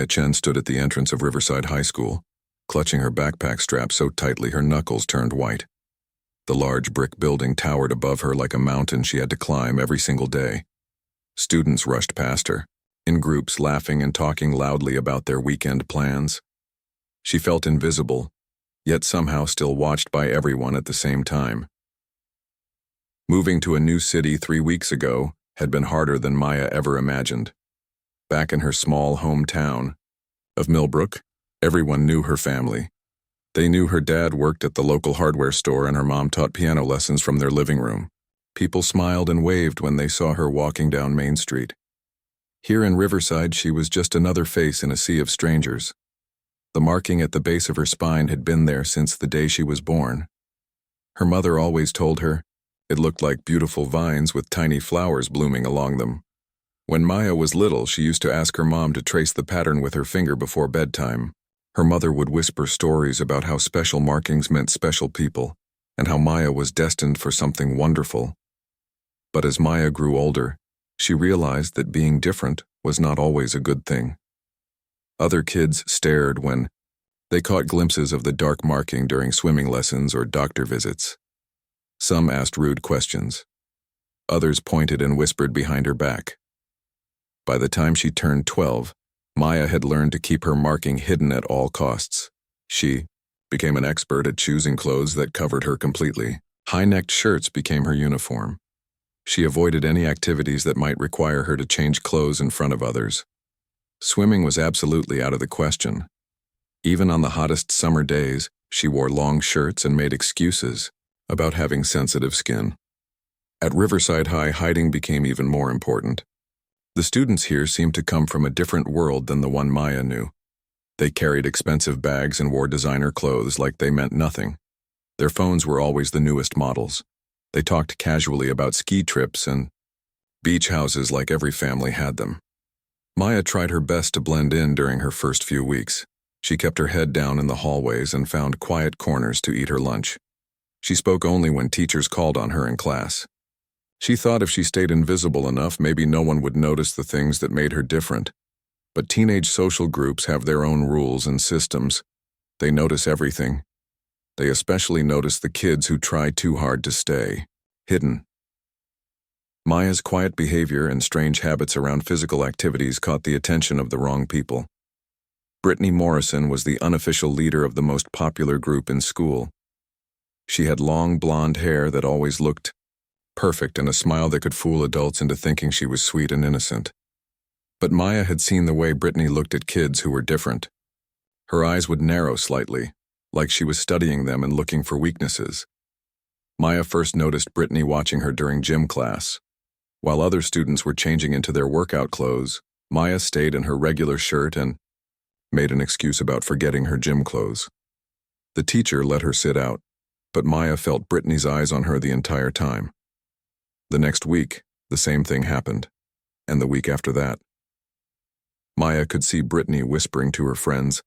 Maya Chen stood at the entrance of Riverside High School, clutching her backpack strap so tightly her knuckles turned white. The large brick building towered above her like a mountain she had to climb every single day. Students rushed past her, in groups laughing and talking loudly about their weekend plans. She felt invisible, yet somehow still watched by everyone at the same time. Moving to a new city 3 weeks ago had been harder than Maya ever imagined. Back in her small hometown of Millbrook, everyone knew her family. They knew her dad worked at the local hardware store and her mom taught piano lessons from their living room. People smiled and waved when they saw her walking down Main Street. Here in Riverside, she was just another face in a sea of strangers. The marking at the base of her spine had been there since the day she was born. Her mother always told her it looked like beautiful vines with tiny flowers blooming along them. When Maya was little, she used to ask her mom to trace the pattern with her finger before bedtime. Her mother would whisper stories about how special markings meant special people, and how Maya was destined for something wonderful. But as Maya grew older, she realized that being different was not always a good thing. Other kids stared when they caught glimpses of the dark marking during swimming lessons or doctor visits. Some asked rude questions. Others pointed and whispered behind her back. By the time she turned 12, Maya had learned to keep her marking hidden at all costs. She became an expert at choosing clothes that covered her completely. High-necked shirts became her uniform. She avoided any activities that might require her to change clothes in front of others. Swimming was absolutely out of the question. Even on the hottest summer days, she wore long shirts and made excuses about having sensitive skin. At Riverside High, hiding became even more important. The students here seemed to come from a different world than the one Maya knew. They carried expensive bags and wore designer clothes like they meant nothing. Their phones were always the newest models. They talked casually about ski trips and beach houses like every family had them. Maya tried her best to blend in during her first few weeks. She kept her head down in the hallways and found quiet corners to eat her lunch. She spoke only when teachers called on her in class. She thought if she stayed invisible enough, maybe no one would notice the things that made her different. But teenage social groups have their own rules and systems. They notice everything. They especially notice the kids who try too hard to stay hidden. Maya's quiet behavior and strange habits around physical activities caught the attention of the wrong people. Brittany Morrison was the unofficial leader of the most popular group in school. She had long blonde hair that always looked perfect and a smile that could fool adults into thinking she was sweet and innocent. But Maya had seen the way Brittany looked at kids who were different. Her eyes would narrow slightly, like she was studying them and looking for weaknesses. Maya first noticed Brittany watching her during gym class. While other students were changing into their workout clothes, Maya stayed in her regular shirt and made an excuse about forgetting her gym clothes. The teacher let her sit out, but Maya felt Brittany's eyes on her the entire time. The next week, the same thing happened, and the week after that. Maya could see Brittany whispering to her friends,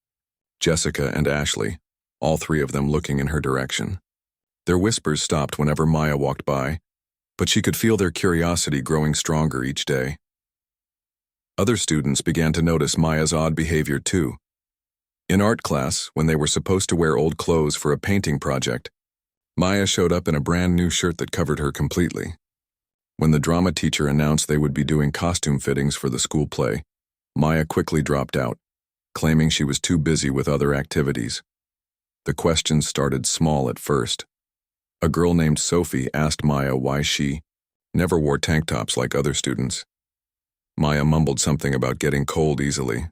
Jessica and Ashley, all three of them looking in her direction. Their whispers stopped whenever Maya walked by, but she could feel their curiosity growing stronger each day. Other students began to notice Maya's odd behavior too. In art class, when they were supposed to wear old clothes for a painting project, Maya showed up in a brand new shirt that covered her completely. When the drama teacher announced they would be doing costume fittings for the school play, Maya quickly dropped out, claiming she was too busy with other activities. The questions started small at first. A girl named Sophie asked Maya why she never wore tank tops like other students. Maya mumbled something about getting cold easily.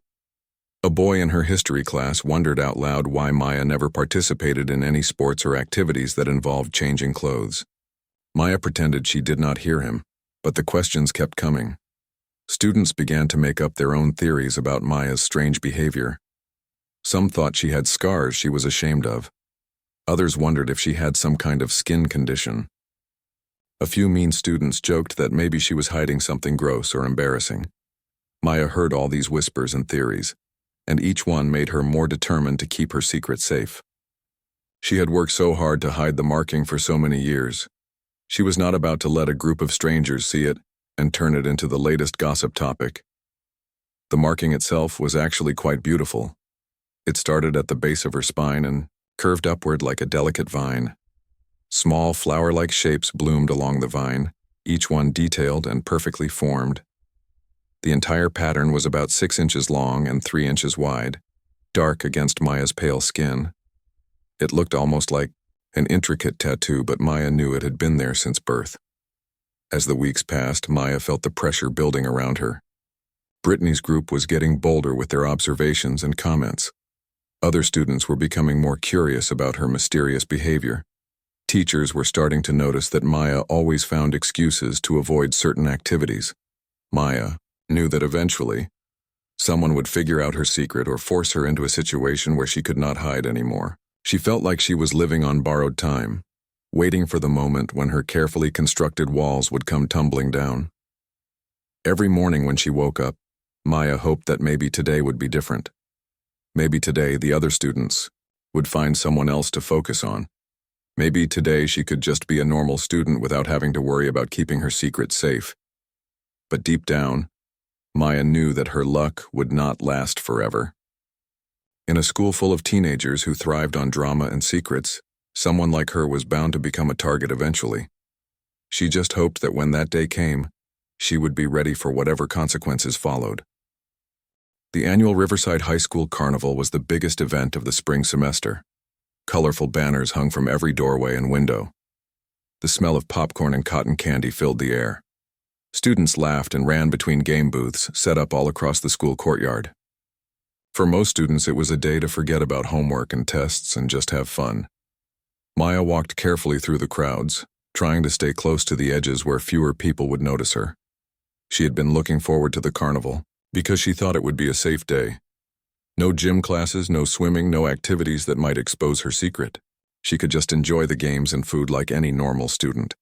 A boy in her history class wondered out loud why Maya never participated in any sports or activities that involved changing clothes. Maya pretended she did not hear him, but the questions kept coming. Students began to make up their own theories about Maya's strange behavior. Some thought she had scars she was ashamed of. Others wondered if she had some kind of skin condition. A few mean students joked that maybe she was hiding something gross or embarrassing. Maya heard all these whispers and theories, and each one made her more determined to keep her secret safe. She had worked so hard to hide the marking for so many years. She was not about to let a group of strangers see it and turn it into the latest gossip topic. The marking itself was actually quite beautiful. It started at the base of her spine and curved upward like a delicate vine. Small flower-like shapes bloomed along the vine, each one detailed and perfectly formed. The entire pattern was about 6 inches long and 3 inches wide, dark against Maya's pale skin. It looked almost like an intricate tattoo, but Maya knew it had been there since birth. As the weeks passed, Maya felt the pressure building around her. Brittany's group was getting bolder with their observations and comments. Other students were becoming more curious about her mysterious behavior. Teachers were starting to notice that Maya always found excuses to avoid certain activities. Maya knew that eventually, someone would figure out her secret or force her into a situation where she could not hide anymore. She felt like she was living on borrowed time, waiting for the moment when her carefully constructed walls would come tumbling down. Every morning when she woke up, Maya hoped that maybe today would be different. Maybe today the other students would find someone else to focus on. Maybe today she could just be a normal student without having to worry about keeping her secret safe. But deep down, Maya knew that her luck would not last forever. In a school full of teenagers who thrived on drama and secrets, someone like her was bound to become a target eventually. She just hoped that when that day came, she would be ready for whatever consequences followed. The annual Riverside High School Carnival was the biggest event of the spring semester. Colorful banners hung from every doorway and window. The smell of popcorn and cotton candy filled the air. Students laughed and ran between game booths set up all across the school courtyard. For most students, it was a day to forget about homework and tests and just have fun. Maya walked carefully through the crowds, trying to stay close to the edges where fewer people would notice her. She had been looking forward to the carnival because she thought it would be a safe day. No gym classes, no swimming, no activities that might expose her secret. She could just enjoy the games and food like any normal student.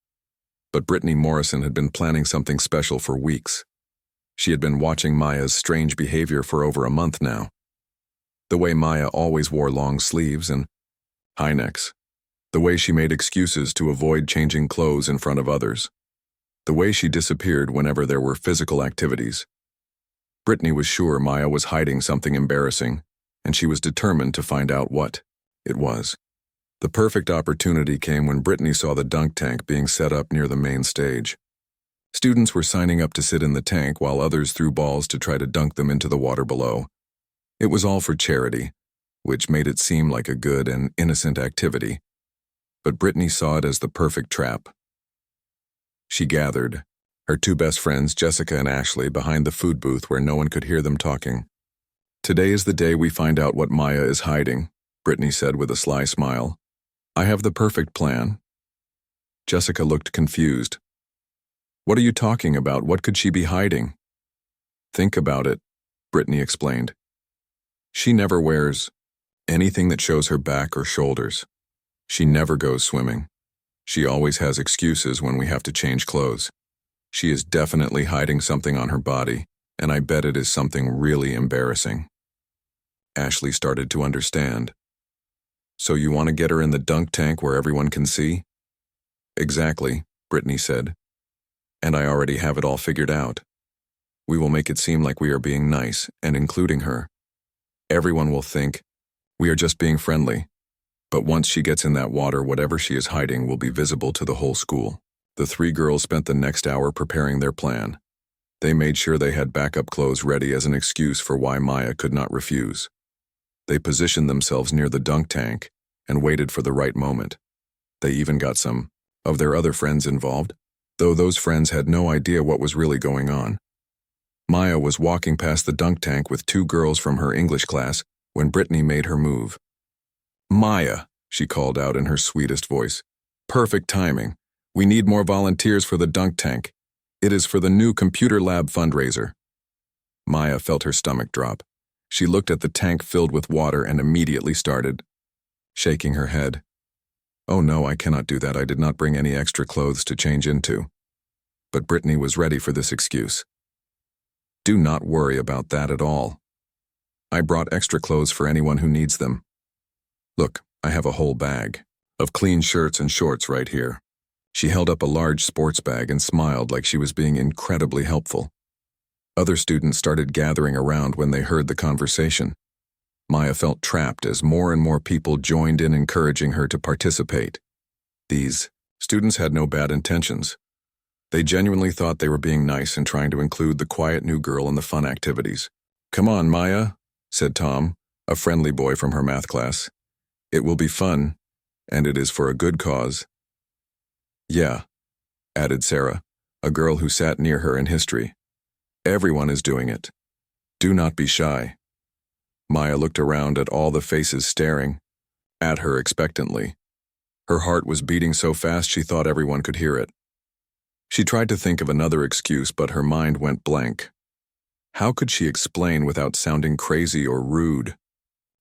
But Brittany Morrison had been planning something special for weeks. She had been watching Maya's strange behavior for over a month now. The way Maya always wore long sleeves and high necks. The way she made excuses to avoid changing clothes in front of others. The way she disappeared whenever there were physical activities. Brittany was sure Maya was hiding something embarrassing, and she was determined to find out what it was. The perfect opportunity came when Brittany saw the dunk tank being set up near the main stage. Students were signing up to sit in the tank while others threw balls to try to dunk them into the water below. It was all for charity, which made it seem like a good and innocent activity. But Brittany saw it as the perfect trap. She gathered her 2 best friends, Jessica and Ashley, behind the food booth where no one could hear them talking. "Today is the day we find out what Maya is hiding," Brittany said with a sly smile. "I have the perfect plan." Jessica looked confused. "What are you talking about? What could she be hiding?" "Think about it," Brittany explained. "She never wears anything that shows her back or shoulders. She never goes swimming. She always has excuses when we have to change clothes. She is definitely hiding something on her body, and I bet it is something really embarrassing." Ashley started to understand. "So you want to get her in the dunk tank where everyone can see?" "Exactly," Brittany said. "And I already have it all figured out. We will make it seem like we are being nice and including her. Everyone will think we are just being friendly. But once she gets in that water, whatever she is hiding will be visible to the whole school." The 3 girls spent the next hour preparing their plan. They made sure they had backup clothes ready as an excuse for why Maya could not refuse. They positioned themselves near the dunk tank and waited for the right moment. They even got some of their other friends involved, though those friends had no idea what was really going on. Maya was walking past the dunk tank with 2 girls from her English class when Brittany made her move. "Maya," she called out in her sweetest voice. "Perfect timing. We need more volunteers for the dunk tank. It is for the new computer lab fundraiser." Maya felt her stomach drop. She looked at the tank filled with water and immediately started shaking her head. "Oh no, I cannot do that. I did not bring any extra clothes to change into." But Brittany was ready for this excuse. "Do not worry about that at all. I brought extra clothes for anyone who needs them. Look, I have a whole bag of clean shirts and shorts right here." She held up a large sports bag and smiled like she was being incredibly helpful. Other students started gathering around when they heard the conversation. Maya felt trapped as more and more people joined in encouraging her to participate. These students had no bad intentions. They genuinely thought they were being nice and trying to include the quiet new girl in the fun activities. "Come on, Maya," said Tom, a friendly boy from her math class. "It will be fun, and it is for a good cause." "Yeah," added Sarah, a girl who sat near her in history. "Everyone is doing it. Do not be shy." Maya looked around at all the faces staring at her expectantly. Her heart was beating so fast she thought everyone could hear it. She tried to think of another excuse, but her mind went blank. How could she explain without sounding crazy or rude?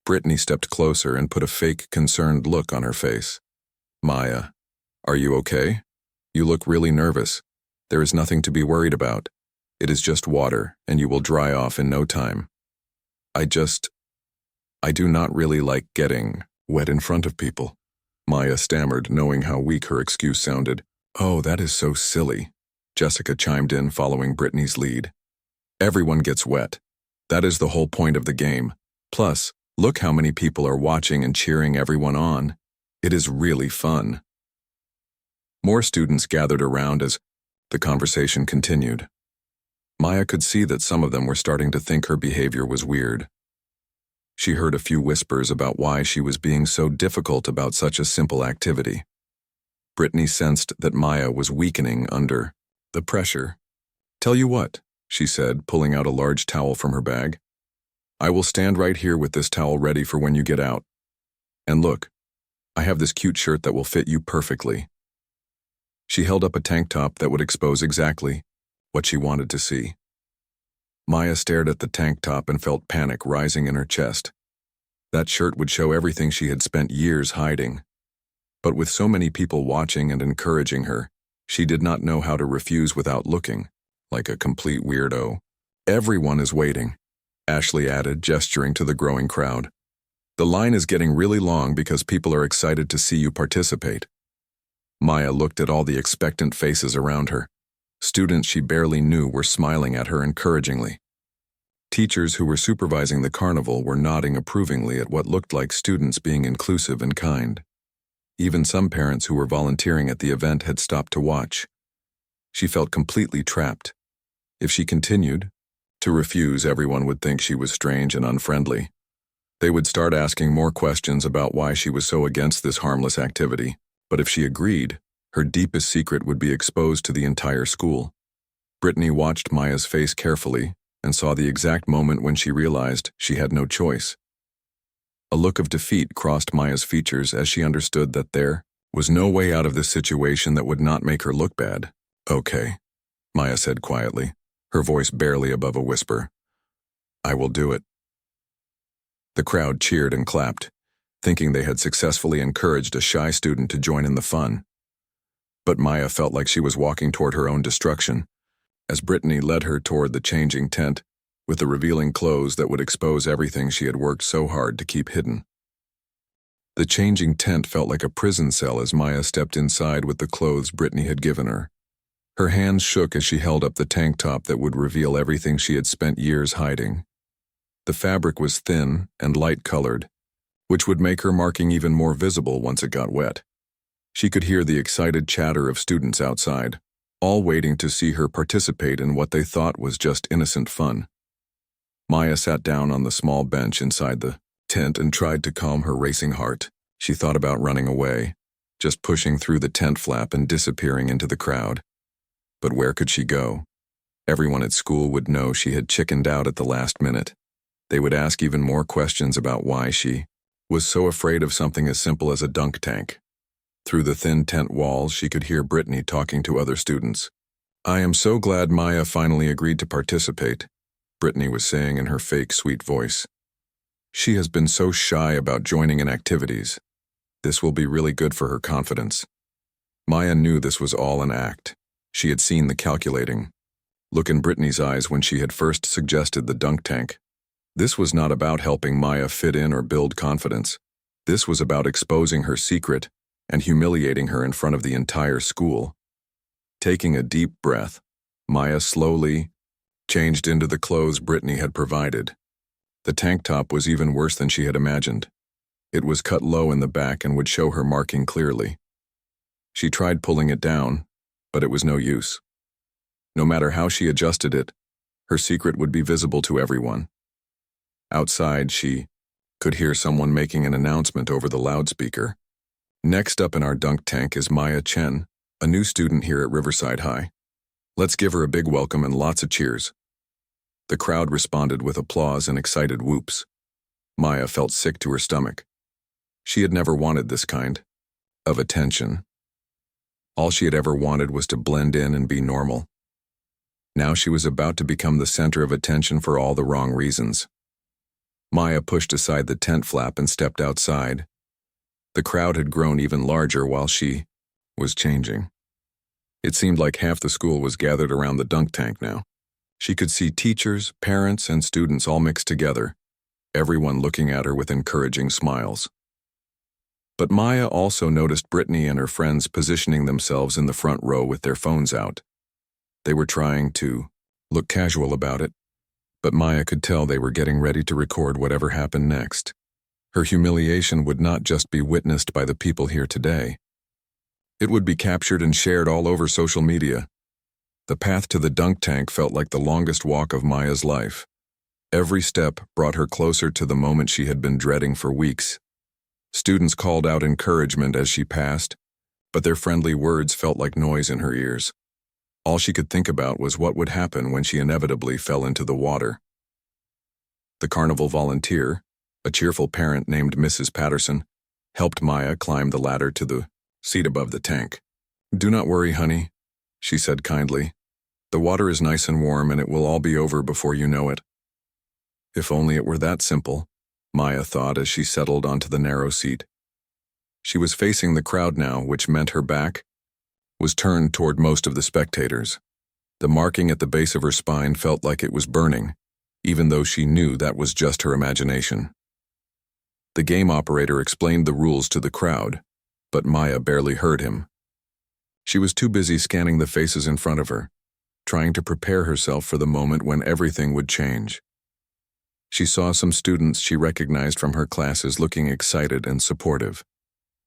Brittany stepped closer and put a fake, concerned look on her face. "Maya, are you okay? You look really nervous. There is nothing to be worried about. It is just water, and you will dry off in no time. I do not really like getting wet in front of people," Maya stammered, knowing how weak her excuse sounded. "Oh, that is so silly," Jessica chimed in, following Brittany's lead. "Everyone gets wet. That is the whole point of the game. Plus, look how many people are watching and cheering everyone on. It is really fun." More students gathered around as the conversation continued. Maya could see that some of them were starting to think her behavior was weird. She heard a few whispers about why she was being so difficult about such a simple activity. Brittany sensed that Maya was weakening under the pressure. "Tell you what," she said, pulling out a large towel from her bag. "I will stand right here with this towel ready for when you get out. And look, I have this cute shirt that will fit you perfectly." She held up a tank top that would expose exactly what she wanted to see. Maya stared at the tank top and felt panic rising in her chest. That shirt would show everything she had spent years hiding. But with so many people watching and encouraging her, she did not know how to refuse without looking like a complete weirdo. "Everyone is waiting," Ashley added, gesturing to the growing crowd. "The line is getting really long because people are excited to see you participate." Maya looked at all the expectant faces around her. Students she barely knew were smiling at her encouragingly. Teachers who were supervising the carnival were nodding approvingly at what looked like students being inclusive and kind. Even some parents who were volunteering at the event had stopped to watch. She felt completely trapped. If she continued to refuse, everyone would think she was strange and unfriendly. They would start asking more questions about why she was so against this harmless activity. But if she agreed, her deepest secret would be exposed to the entire school. Brittany watched Maya's face carefully and saw the exact moment when she realized she had no choice. A look of defeat crossed Maya's features as she understood that there was no way out of this situation that would not make her look bad. "Okay," Maya said quietly, her voice barely above a whisper. "I will do it." The crowd cheered and clapped, thinking they had successfully encouraged a shy student to join in the fun. But Maya felt like she was walking toward her own destruction, as Brittany led her toward the changing tent with the revealing clothes that would expose everything she had worked so hard to keep hidden. The changing tent felt like a prison cell as Maya stepped inside with the clothes Brittany had given her. Her hands shook as she held up the tank top that would reveal everything she had spent years hiding. The fabric was thin and light-colored, which would make her marking even more visible once it got wet. She could hear the excited chatter of students outside, all waiting to see her participate in what they thought was just innocent fun. Maya sat down on the small bench inside the tent and tried to calm her racing heart. She thought about running away, just pushing through the tent flap and disappearing into the crowd. But where could she go? Everyone at school would know she had chickened out at the last minute. They would ask even more questions about why she was so afraid of something as simple as a dunk tank. Through the thin tent walls, she could hear Brittany talking to other students. "I am so glad Maya finally agreed to participate," Brittany was saying in her fake sweet voice. "She has been so shy about joining in activities. This will be really good for her confidence." Maya knew this was all an act. She had seen the calculating look in Brittany's eyes when she had first suggested the dunk tank. This was not about helping Maya fit in or build confidence. This was about exposing her secret and humiliating her in front of the entire school. Taking a deep breath, Maya slowly changed into the clothes Brittany had provided. The tank top was even worse than she had imagined. It was cut low in the back and would show her marking clearly. She tried pulling it down, but it was no use. No matter how she adjusted it, her secret would be visible to everyone. Outside, she could hear someone making an announcement over the loudspeaker. Next up in our dunk tank is Maya Chen, a new student here at Riverside High. Let's give her a big welcome and lots of cheers. The crowd responded with applause and excited whoops. Maya felt sick to her stomach. She had never wanted this kind of attention. All she had ever wanted was to blend in and be normal. Now she was about to become the center of attention for all the wrong reasons. Maya pushed aside the tent flap and stepped outside. The crowd had grown even larger while she was changing. It seemed like half the school was gathered around the dunk tank now. She could see teachers, parents, and students all mixed together, everyone looking at her with encouraging smiles. But Maya also noticed Brittany and her friends positioning themselves in the front row with their phones out. They were trying to look casual about it, but Maya could tell they were getting ready to record whatever happened next. Her humiliation would not just be witnessed by the people here today. It would be captured and shared all over social media. The path to the dunk tank felt like the longest walk of Maya's life. Every step brought her closer to the moment she had been dreading for weeks. Students called out encouragement as she passed, but their friendly words felt like noise in her ears. All she could think about was what would happen when she inevitably fell into the water. The carnival volunteer, a cheerful parent named Mrs. Patterson, helped Maya climb the ladder to the seat above the tank. "Do not worry, honey," she said kindly. "The water is nice and warm and it will all be over before you know it." If only it were that simple, Maya thought as she settled onto the narrow seat. She was facing the crowd now, which meant her back was turned toward most of the spectators. The marking at the base of her spine felt like it was burning, even though she knew that was just her imagination. The game operator explained the rules to the crowd, but Maya barely heard him. She was too busy scanning the faces in front of her, trying to prepare herself for the moment when everything would change. She saw some students she recognized from her classes looking excited and supportive.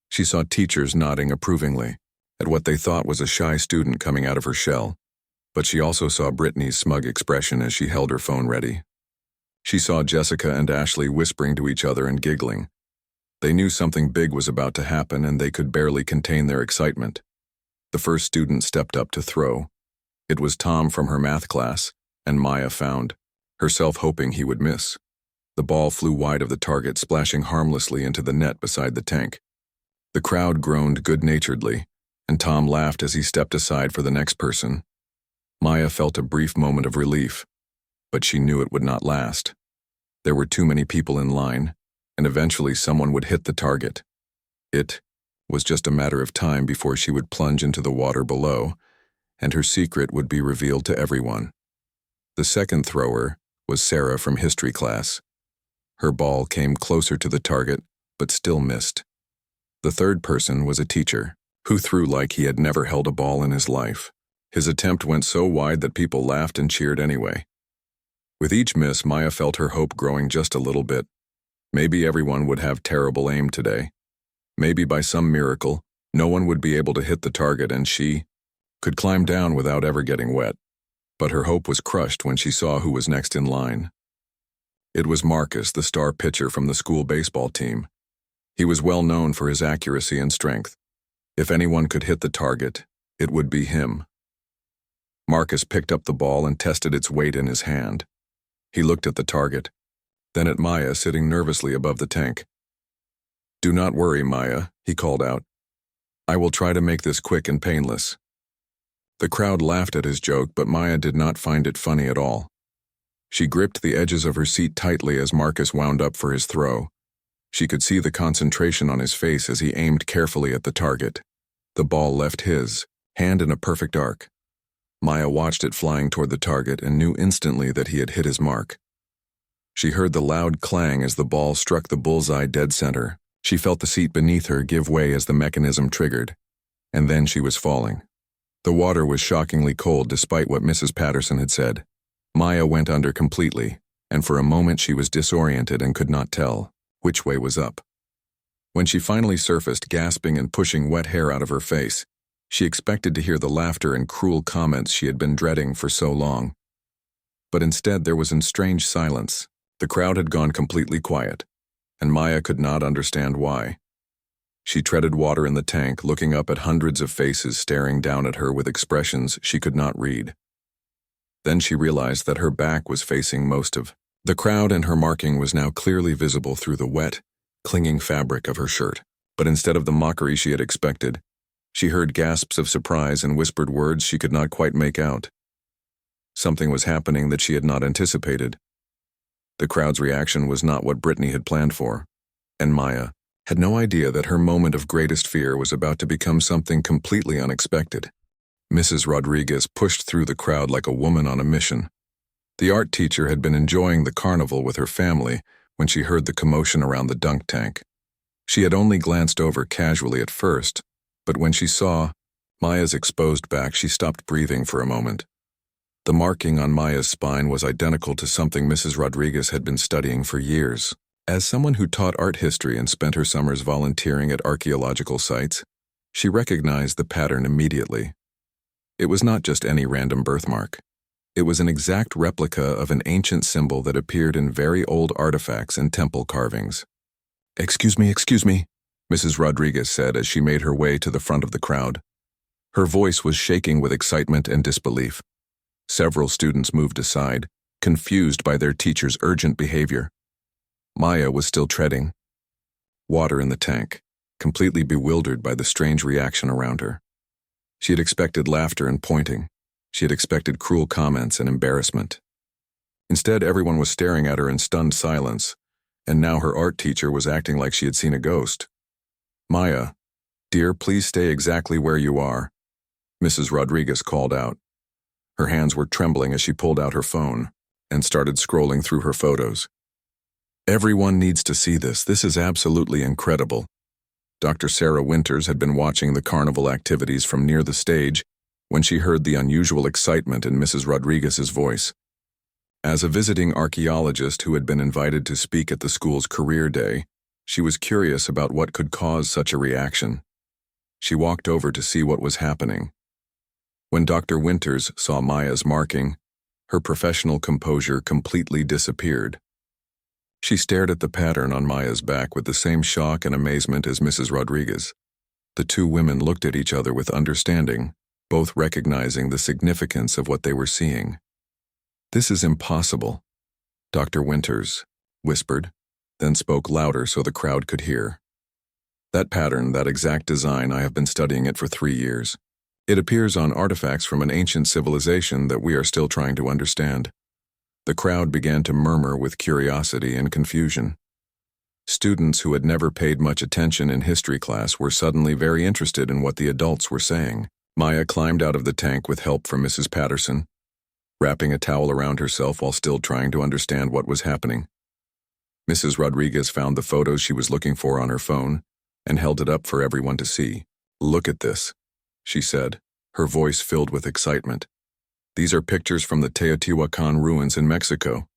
She saw teachers nodding approvingly at what they thought was a shy student coming out of her shell, but she also saw Brittany's smug expression as she held her phone ready. She saw Jessica and Ashley whispering to each other and giggling. They knew something big was about to happen and they could barely contain their excitement. The first student stepped up to throw. It was Tom from her math class, and Maya found herself hoping he would miss. The ball flew wide of the target, splashing harmlessly into the net beside the tank. The crowd groaned good-naturedly, and Tom laughed as he stepped aside for the next person. Maya felt a brief moment of relief, but she knew it would not last. There were too many people in line, and eventually someone would hit the target. It was just a matter of time before she would plunge into the water below, and her secret would be revealed to everyone. The second thrower was Sarah from history class. Her ball came closer to the target, but still missed. The third person was a teacher, who threw like he had never held a ball in his life. His attempt went so wide that people laughed and cheered anyway. With each miss, Maya felt her hope growing just a little bit. Maybe everyone would have terrible aim today. Maybe by some miracle, no one would be able to hit the target and she could climb down without ever getting wet. But her hope was crushed when she saw who was next in line. It was Marcus, the star pitcher from the school baseball team. He was well known for his accuracy and strength. If anyone could hit the target, it would be him. Marcus picked up the ball and tested its weight in his hand. He looked at the target, then at Maya sitting nervously above the tank. "Do not worry, Maya," he called out. "I will try to make this quick and painless." The crowd laughed at his joke, but Maya did not find it funny at all. She gripped the edges of her seat tightly as Marcus wound up for his throw. She could see the concentration on his face as he aimed carefully at the target. The ball left his hand in a perfect arc. Maya watched it flying toward the target and knew instantly that he had hit his mark. She heard the loud clang as the ball struck the bullseye dead center. She felt the seat beneath her give way as the mechanism triggered, and then she was falling. The water was shockingly cold despite what Mrs. Patterson had said. Maya went under completely, and for a moment she was disoriented and could not tell which way was up. When she finally surfaced, gasping and pushing wet hair out of her face, she expected to hear the laughter and cruel comments she had been dreading for so long. But instead there was a strange silence. The crowd had gone completely quiet, and Maya could not understand why. She treaded water in the tank, looking up at hundreds of faces staring down at her with expressions she could not read. Then she realized that her back was facing most of the crowd, and her marking was now clearly visible through the wet, clinging fabric of her shirt. But instead of the mockery she had expected, she heard gasps of surprise and whispered words she could not quite make out. Something was happening that she had not anticipated. The crowd's reaction was not what Brittany had planned for, and Maya had no idea that her moment of greatest fear was about to become something completely unexpected. Mrs. Rodriguez pushed through the crowd like a woman on a mission. The art teacher had been enjoying the carnival with her family when she heard the commotion around the dunk tank. She had only glanced over casually at first, but when she saw Maya's exposed back, she stopped breathing for a moment. The marking on Maya's spine was identical to something Mrs. Rodriguez had been studying for years. As someone who taught art history and spent her summers volunteering at archaeological sites, she recognized the pattern immediately. It was not just any random birthmark. It was an exact replica of an ancient symbol that appeared in very old artifacts and temple carvings. Excuse me, Mrs. Rodriguez said as she made her way to the front of the crowd. Her voice was shaking with excitement and disbelief. Several students moved aside, confused by their teacher's urgent behavior. Maya was still treading water in the tank, completely bewildered by the strange reaction around her. She had expected laughter and pointing. She had expected cruel comments and embarrassment. Instead, everyone was staring at her in stunned silence, and now her art teacher was acting like she had seen a ghost. Maya, dear, please stay exactly where you are, Mrs. Rodriguez called out. Her hands were trembling as she pulled out her phone and started scrolling through her photos. Everyone needs to see this. This is absolutely incredible. Dr. Sarah Winters had been watching the carnival activities from near the stage when she heard the unusual excitement in Mrs. Rodriguez's voice. As a visiting archaeologist who had been invited to speak at the school's career day, she was curious about what could cause such a reaction. She walked over to see what was happening. When Dr. Winters saw Maya's marking, her professional composure completely disappeared. She stared at the pattern on Maya's back with the same shock and amazement as Mrs. Rodriguez. The two women looked at each other with understanding, both recognizing the significance of what they were seeing. This is impossible, Dr. Winters whispered, then spoke louder so the crowd could hear. That pattern, that exact design, I have been studying it for 3 years. It appears on artifacts from an ancient civilization that we are still trying to understand. The crowd began to murmur with curiosity and confusion. Students who had never paid much attention in history class were suddenly very interested in what the adults were saying. Maya climbed out of the tank with help from Mrs. Patterson, wrapping a towel around herself while still trying to understand what was happening. Mrs. Rodriguez found the photos she was looking for on her phone and held it up for everyone to see. Look at this, she said, her voice filled with excitement. These are pictures from the Teotihuacan ruins in Mexico.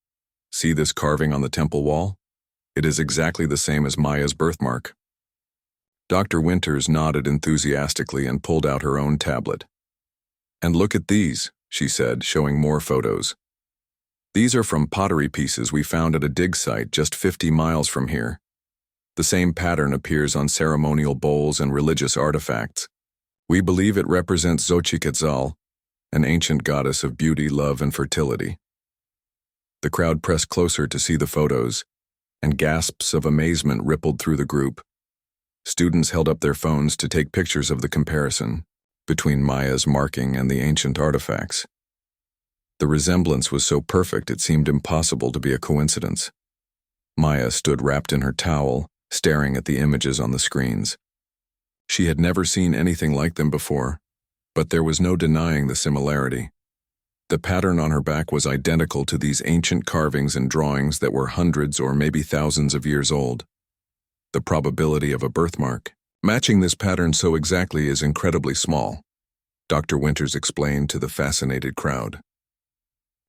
See this carving on the temple wall? It is exactly the same as Maya's birthmark. Dr. Winters nodded enthusiastically and pulled out her own tablet. And look at these, she said, showing more photos. These are from pottery pieces we found at a dig site just 50 miles from here. The same pattern appears on ceremonial bowls and religious artifacts. We believe it represents Xochiquetzal, an ancient goddess of beauty, love, and fertility. The crowd pressed closer to see the photos, and gasps of amazement rippled through the group. Students held up their phones to take pictures of the comparison between Maya's marking and the ancient artifacts. The resemblance was so perfect it seemed impossible to be a coincidence. Maya stood wrapped in her towel, staring at the images on the screens. She had never seen anything like them before, but there was no denying the similarity. The pattern on her back was identical to these ancient carvings and drawings that were hundreds or maybe thousands of years old. The probability of a birthmark matching this pattern so exactly is incredibly small, Dr. Winters explained to the fascinated crowd.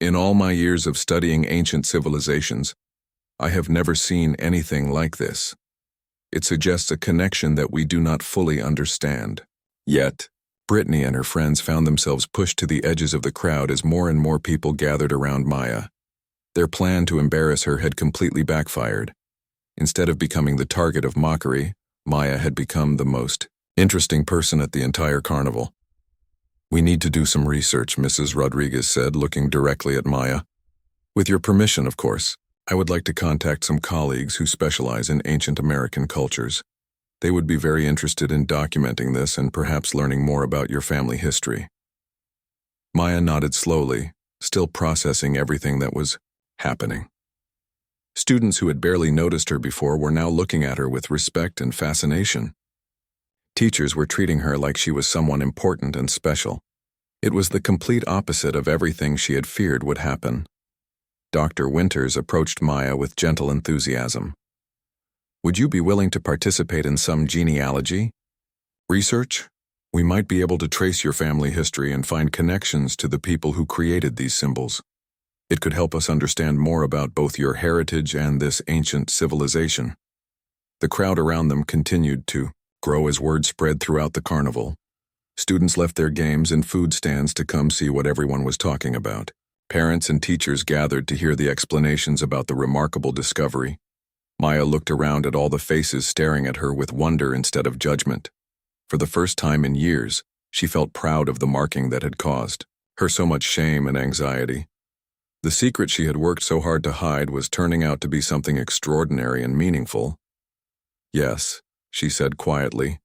In all my years of studying ancient civilizations, I have never seen anything like this. It suggests a connection that we do not fully understand. Yet, Brittany and her friends found themselves pushed to the edges of the crowd as more and more people gathered around Maya. Their plan to embarrass her had completely backfired. Instead of becoming the target of mockery, Maya had become the most interesting person at the entire carnival. "We need to do some research," Mrs. Rodriguez said, looking directly at Maya. "With your permission, of course, I would like to contact some colleagues who specialize in ancient American cultures. They would be very interested in documenting this and perhaps learning more about your family history." Maya nodded slowly, still processing everything that was happening. Students who had barely noticed her before were now looking at her with respect and fascination. Teachers were treating her like she was someone important and special. It was the complete opposite of everything she had feared would happen. Dr. Winters approached Maya with gentle enthusiasm. "Would you be willing to participate in some genealogy research? We might be able to trace your family history and find connections to the people who created these symbols. It could help us understand more about both your heritage and this ancient civilization." The crowd around them continued to grow as word spread throughout the carnival. Students left their games and food stands to come see what everyone was talking about. Parents and teachers gathered to hear the explanations about the remarkable discovery. Maya looked around at all the faces staring at her with wonder instead of judgment. For the first time in years, she felt proud of the marking that had caused her so much shame and anxiety. The secret she had worked so hard to hide was turning out to be something extraordinary and meaningful. "Yes," she said quietly,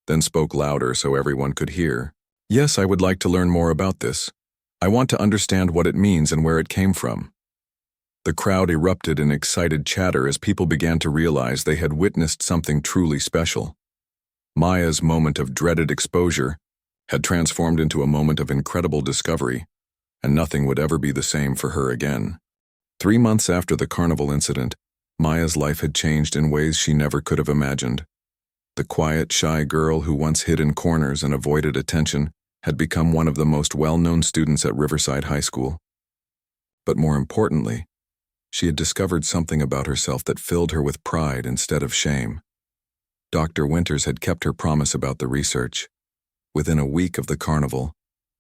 then spoke louder so everyone could hear. "Yes, I would like to learn more about this. I want to understand what it means and where it came from." The crowd erupted in excited chatter as people began to realize they had witnessed something truly special. Maya's moment of dreaded exposure had transformed into a moment of incredible discovery, and nothing would ever be the same for her again. 3 months after the carnival incident, Maya's life had changed in ways she never could have imagined. The quiet, shy girl who once hid in corners and avoided attention had become one of the most well-known students at Riverside High School. But more importantly, she had discovered something about herself that filled her with pride instead of shame. Dr. Winters had kept her promise about the research. Within a week of the carnival,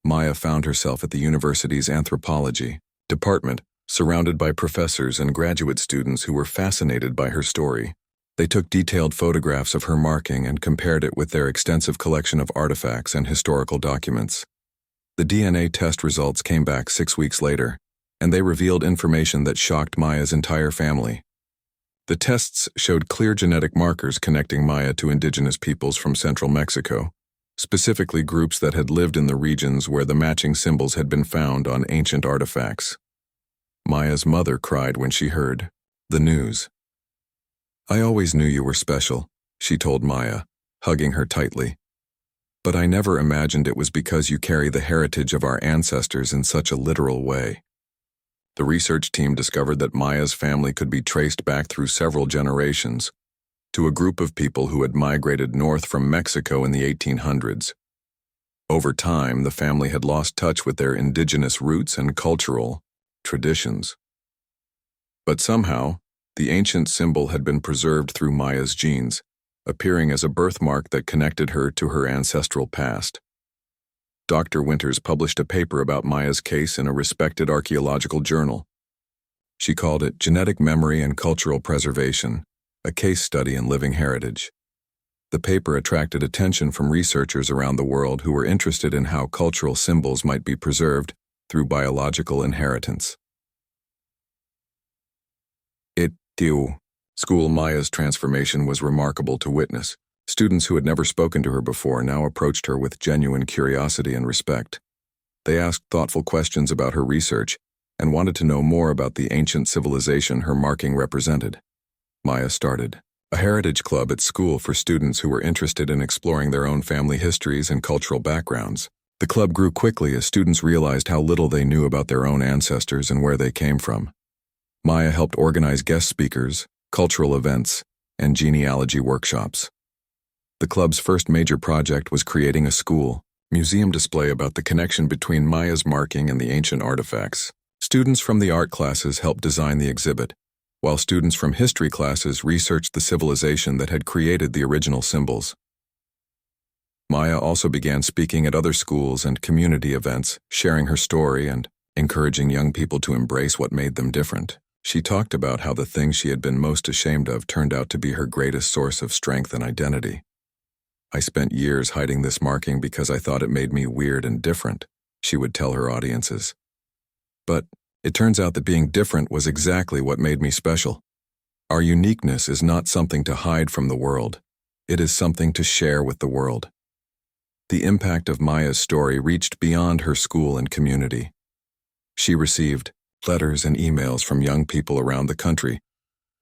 Maya found herself at the university's anthropology department, surrounded by professors and graduate students who were fascinated by her story. They took detailed photographs of her marking and compared it with their extensive collection of artifacts and historical documents. The DNA test results came back 6 weeks later, and they revealed information that shocked Maya's entire family. The tests showed clear genetic markers connecting Maya to indigenous peoples from central Mexico, specifically groups that had lived in the regions where the matching symbols had been found on ancient artifacts. Maya's mother cried when she heard the news. "I always knew you were special," she told Maya, hugging her tightly. "But I never imagined it was because you carry the heritage of our ancestors in such a literal way." The research team discovered that Maya's family could be traced back through several generations to a group of people who had migrated north from Mexico in the 1800s. Over time, the family had lost touch with their indigenous roots and cultural traditions. But somehow, the ancient symbol had been preserved through Maya's genes, appearing as a birthmark that connected her to her ancestral past. Dr. Winters published a paper about Maya's case in a respected archaeological journal. She called it Genetic Memory and Cultural Preservation, a case study in living heritage. The paper attracted attention from researchers around the world who were interested in how cultural symbols might be preserved through biological inheritance. School Maya's transformation was remarkable to witness. Students who had never spoken to her before now approached her with genuine curiosity and respect. They asked thoughtful questions about her research and wanted to know more about the ancient civilization her marking represented. Maya started a heritage club at school for students who were interested in exploring their own family histories and cultural backgrounds. The club grew quickly as students realized how little they knew about their own ancestors and where they came from. Maya helped organize guest speakers, cultural events, and genealogy workshops. The club's first major project was creating a museum display about the connection between Maya's marking and the ancient artifacts. Students from the art classes helped design the exhibit, while students from history classes researched the civilization that had created the original symbols. Maya also began speaking at other schools and community events, sharing her story and encouraging young people to embrace what made them different. She talked about how the things she had been most ashamed of turned out to be her greatest source of strength and identity. "I spent years hiding this marking because I thought it made me weird and different," she would tell her audiences. "But it turns out that being different was exactly what made me special. Our uniqueness is not something to hide from the world. It is something to share with the world." The impact of Maya's story reached beyond her school and community. She received letters and emails from young people around the country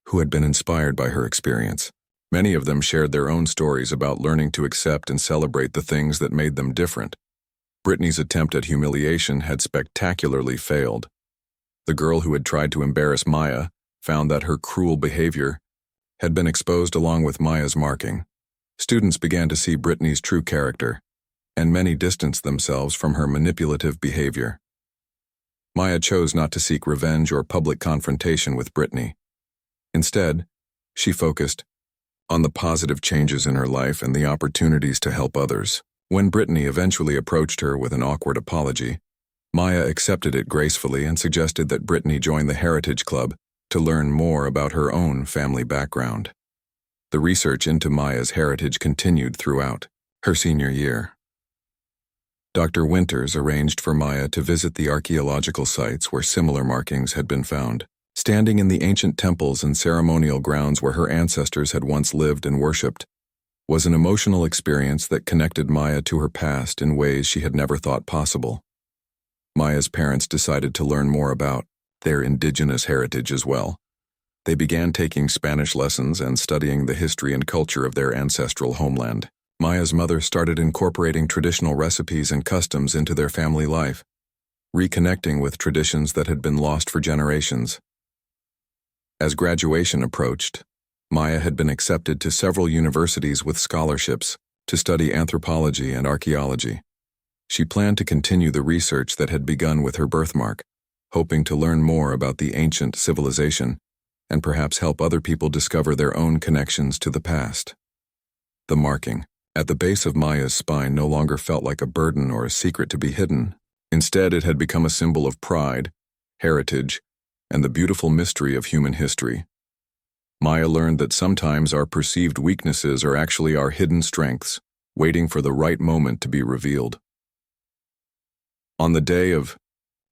who had been inspired by her experience. Many of them shared their own stories about learning to accept and celebrate the things that made them different. Brittany's attempt at humiliation had spectacularly failed. The girl who had tried to embarrass Maya found that her cruel behavior had been exposed along with Maya's marking. Students began to see Brittany's true character, and many distanced themselves from her manipulative behavior. Maya chose not to seek revenge or public confrontation with Brittany. Instead, she focused on the positive changes in her life and the opportunities to help others. When Brittany eventually approached her with an awkward apology, Maya accepted it gracefully and suggested that Brittany join the Heritage Club to learn more about her own family background. The research into Maya's heritage continued throughout her senior year. Dr. Winters arranged for Maya to visit the archaeological sites where similar markings had been found. Standing in the ancient temples and ceremonial grounds where her ancestors had once lived and worshipped was an emotional experience that connected Maya to her past in ways she had never thought possible. Maya's parents decided to learn more about their indigenous heritage as well. They began taking Spanish lessons and studying the history and culture of their ancestral homeland. Maya's mother started incorporating traditional recipes and customs into their family life, reconnecting with traditions that had been lost for generations. As graduation approached, Maya had been accepted to several universities with scholarships to study anthropology and archaeology. She planned to continue the research that had begun with her birthmark, hoping to learn more about the ancient civilization and perhaps help other people discover their own connections to the past. The marking at the base of Maya's spine no longer felt like a burden or a secret to be hidden. Instead, it had become a symbol of pride, heritage, and the beautiful mystery of human history. Maya learned that sometimes our perceived weaknesses are actually our hidden strengths, waiting for the right moment to be revealed. On the day of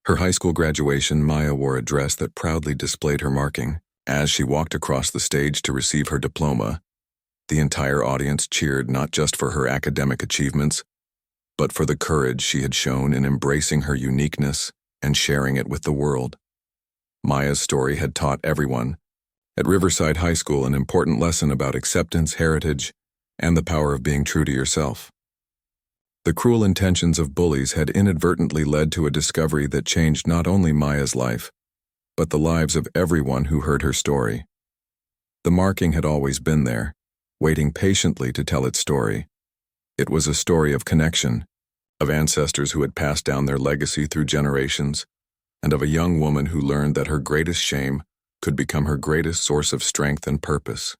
her high school graduation, Maya wore a dress that proudly displayed her marking. As she walked across the stage to receive her diploma, the entire audience cheered not just for her academic achievements, but for the courage she had shown in embracing her uniqueness and sharing it with the world. Maya's story had taught everyone at Riverside High School an important lesson about acceptance, heritage, and the power of being true to yourself. The cruel intentions of bullies had inadvertently led to a discovery that changed not only Maya's life, but the lives of everyone who heard her story. The marking had always been there, waiting patiently to tell its story. It was a story of connection, of ancestors who had passed down their legacy through generations, and of a young woman who learned that her greatest shame could become her greatest source of strength and purpose.